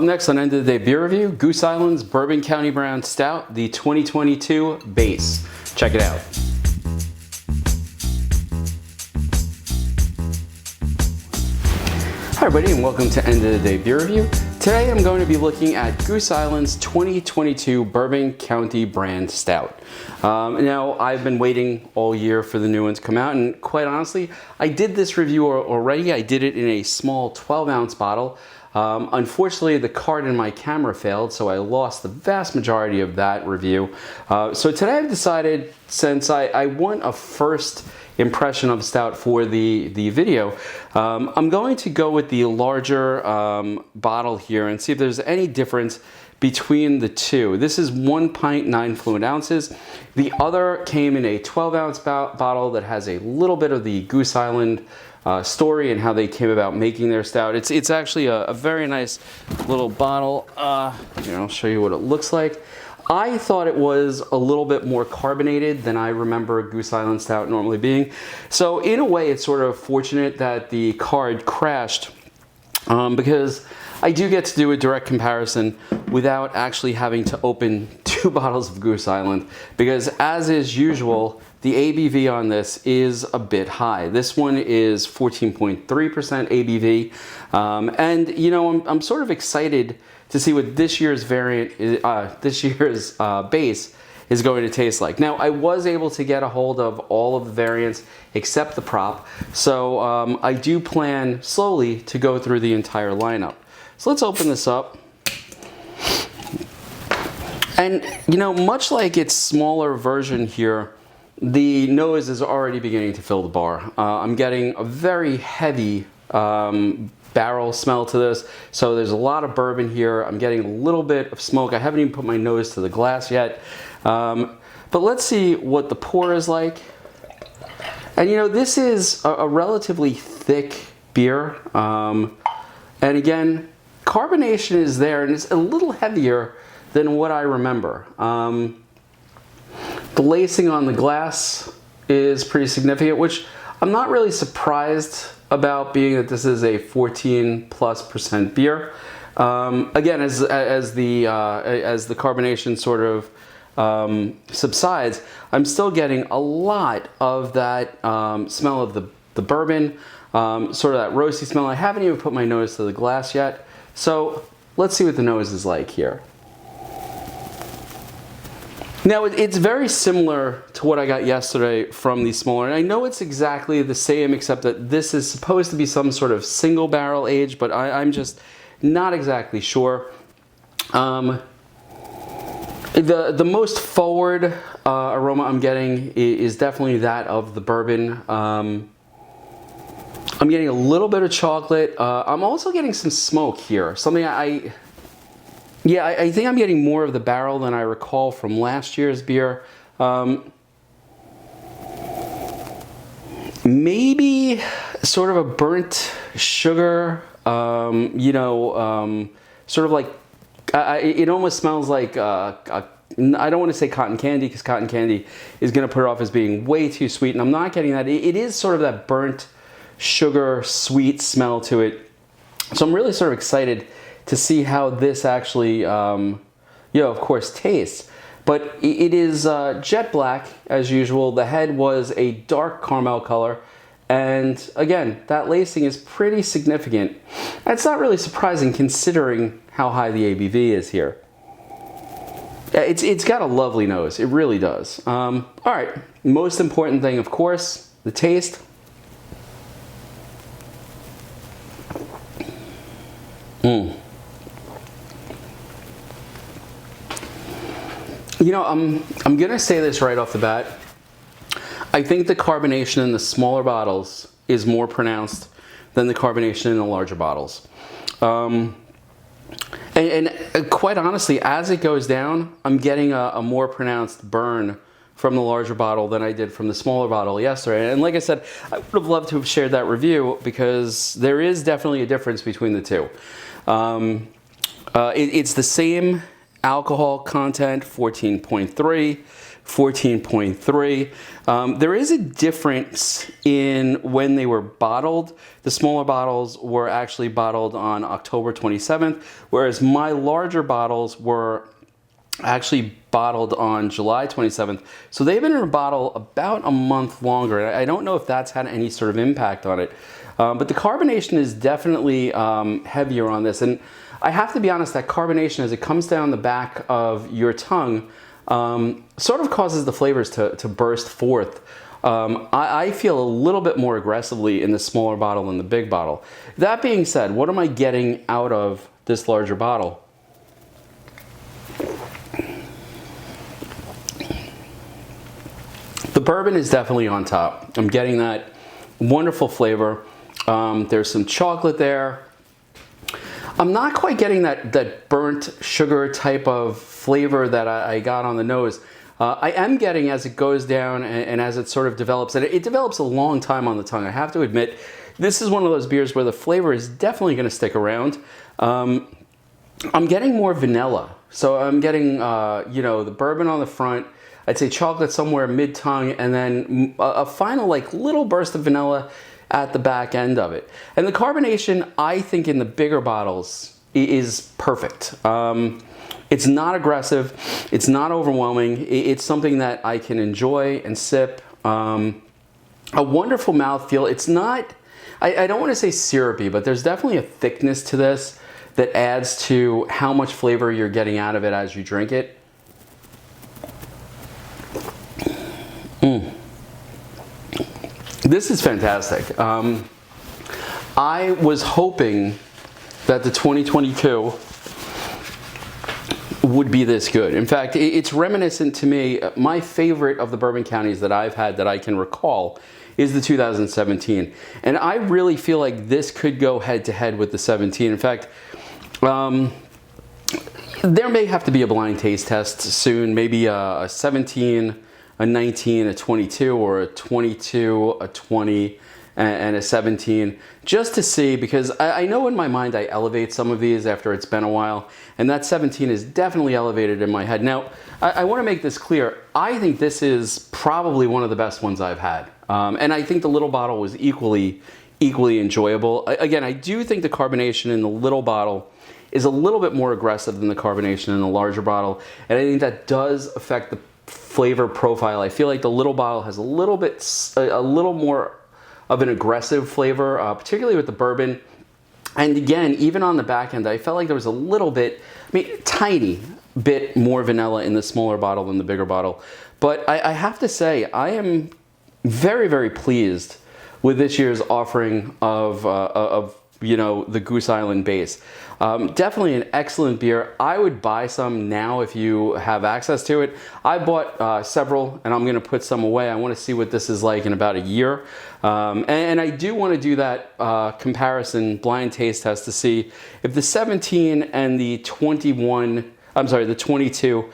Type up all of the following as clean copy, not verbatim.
Next on End of the Day Beer Review, Goose Island's Bourbon County Brown Stout, the 2022 base. Check it out. Hi everybody and welcome to End of the Day Beer Review. Today I'm going to be looking at Goose Island's 2022 Bourbon County Brand Stout. Now I've been waiting all year for the new one to come out, and quite honestly I did this review already. I did it in a small 12-ounce bottle. Unfortunately the card in my camera failed, so I lost the vast majority of that review. So today I've decided, since I want a first impression of Stout for the video, I'm going to go with the larger bottle here and see if there's any difference between the two. This is 1 pint 9 fluid ounces. The other came in a 12-ounce bottle that has a little bit of the Goose Island story and how they came about making their stout. It's actually a very nice little bottle. Here, I'll show you what it looks like. I thought it was a little bit more carbonated than I remember Goose Island Stout normally being. So in a way, it's sort of fortunate that the card crashed because I do get to do a direct comparison without actually having to open 2 bottles of Goose Island, because as is usual, the ABV on this is a bit high. This one is 14.3% ABV, and you know, I'm sort of excited to see what this year's variant, this year's base is going to taste like. Now, I was able to get a hold of all of the variants except the prop, so I do plan slowly to go through the entire lineup. So let's open this up. And you know, much like its smaller version here, the nose is already beginning to fill the bar. I'm getting a very heavy barrel smell to this, so there's a lot of bourbon here. I'm getting a little bit of smoke. I haven't even put my nose to the glass yet. But let's see what the pour is like. And you know, this is a relatively thick beer. And again, carbonation is there, and it's a little heavier than what I remember. The lacing on the glass is pretty significant, which I'm not really surprised about, being that this is a 14+% beer. Again, as the carbonation sort of subsides, I'm still getting a lot of that smell of the bourbon, sort of that roasty smell. I haven't even put my nose to the glass yet, so let's see what the nose is like here. Now, it's very similar to what I got yesterday from the smaller, and I know it's exactly the same, except that this is supposed to be some sort of single barrel age, but I'm just not exactly sure. The most forward aroma I'm getting is definitely that of the bourbon. I'm getting a little bit of chocolate. I'm also getting some smoke here, something I think I'm getting more of the barrel than I recall from last year's beer. Maybe sort of a burnt sugar, you know, sort of like, it almost smells like, I don't want to say cotton candy, because cotton candy is going to put it off as being way too sweet, and I'm not getting that. It is sort of that burnt sugar, sweet smell to it. So I'm really sort of excited to see how this actually, you know, of course, tastes. But it is jet black, as usual. The head was a dark caramel color. And again, that lacing is pretty significant. That's not really surprising considering how high the ABV is here. It's got a lovely nose. It really does. All right, most important thing, of course, the taste. You know, I'm gonna say this right off the bat. I think the carbonation in the smaller bottles is more pronounced than the carbonation in the larger bottles. And quite honestly, as it goes down, I'm getting a more pronounced burn from the larger bottle than I did from the smaller bottle yesterday. And like I said, I would have loved to have shared that review, because there is definitely a difference between the two. It's the same alcohol content, 14.3, 14.3. There is a difference in when they were bottled. The smaller bottles were actually bottled on October 27th, whereas my larger bottles were actually bottled on July 27th. So they've been in a bottle about a month longer. I don't know if that's had any sort of impact on it. But the carbonation is definitely heavier on this. And I have to be honest, that carbonation, as it comes down the back of your tongue, sort of causes the flavors to burst forth. I feel a little bit more aggressively in the smaller bottle than the big bottle. That being said, what am I getting out of this larger bottle? The bourbon is definitely on top. I'm getting that wonderful flavor. There's some chocolate there. I'm not quite getting that burnt sugar type of flavor that I got on the nose. I am getting, as it goes down and as it sort of develops, and it develops a long time on the tongue. I have to admit, this is one of those beers where the flavor is definitely going to stick around. I'm getting more vanilla. So I'm getting, you know, the bourbon on the front, I'd say chocolate somewhere mid-tongue, and then a final like little burst of vanilla at the back end of it. And the carbonation, I think, in the bigger bottles is perfect. It's not aggressive, it's not overwhelming, it's something that I can enjoy and sip. A wonderful mouthfeel. It's not, I don't want to say syrupy, but there's definitely a thickness to this that adds to how much flavor you're getting out of it as you drink it. This is fantastic. I was hoping that the 2022 would be this good. In fact, it's reminiscent to me. My favorite of the bourbon counties that I've had that I can recall is the 2017. And I really feel like this could go head to head with the 17. In fact, there may have to be a blind taste test soon, maybe a 17, a 19, a 22, or a 22, a 20, and a 17, just to see, because I know in my mind I elevate some of these after it's been a while, and that 17 is definitely elevated in my head. Now, I want to make this clear. I think this is probably one of the best ones I've had, and I think the little bottle was equally enjoyable. Again, I do think the carbonation in the little bottle is a little bit more aggressive than the carbonation in the larger bottle, and I think that does affect the flavor profile. I feel like the little bottle has a little more of an aggressive flavor, particularly with the bourbon. And again, even on the back end, I felt like there was a little bit, I mean, tiny bit more vanilla in the smaller bottle than the bigger bottle. But I have to say, I am very, very pleased with this year's offering of you know, the Goose Island base. Definitely an excellent beer. I would buy some now if you have access to it. I bought several, and I'm gonna put some away. I wanna see what this is like in about a year. And I do wanna do that comparison blind taste test to see if the 17 and the 22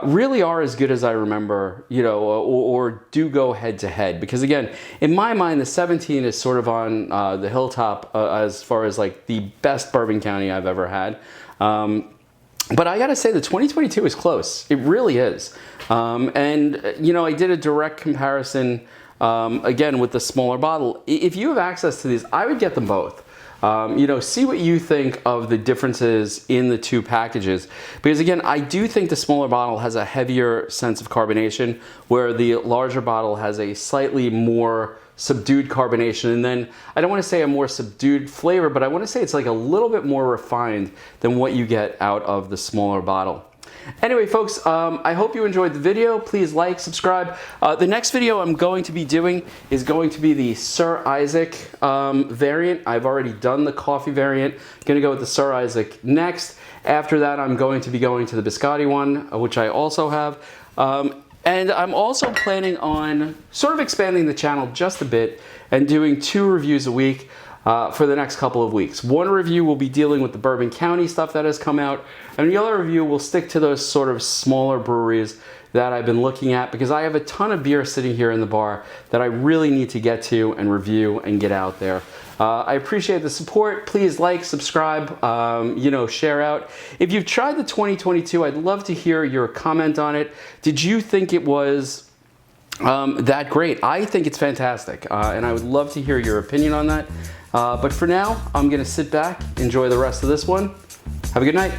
really are as good as I remember, you know, or do go head to head. Because again, in my mind, the 17 is sort of on the hilltop as far as like the best bourbon county I've ever had. But I gotta say the 2022 is close. It really is. And you know, I did a direct comparison again with the smaller bottle. If you have access to these, I would get them both. You know, see what you think of the differences in the two packages. Because again, I do think the smaller bottle has a heavier sense of carbonation, where the larger bottle has a slightly more subdued carbonation. And then, I don't want to say a more subdued flavor, but I want to say it's like a little bit more refined than what you get out of the smaller bottle. Anyway, folks, I hope you enjoyed the video. Please like, subscribe. The next video I'm going to be doing is going to be the Sir Isaac variant. I've already done the coffee variant. Going to go with the Sir Isaac next. After that, I'm going to be going to the biscotti one, which I also have. And I'm also planning on sort of expanding the channel just a bit and doing 2 reviews a week. For the next couple of weeks. One review will be dealing with the Bourbon County stuff that has come out, and the other review will stick to those sort of smaller breweries that I've been looking at, because I have a ton of beer sitting here in the bar that I really need to get to and review and get out there. I appreciate the support. Please like, subscribe, share out. If you've tried the 2022, I'd love to hear your comment on it. Did you think it was that great? I think it's fantastic, and I would love to hear your opinion on that. But for now, I'm gonna sit back, enjoy the rest of this one. Have a good night.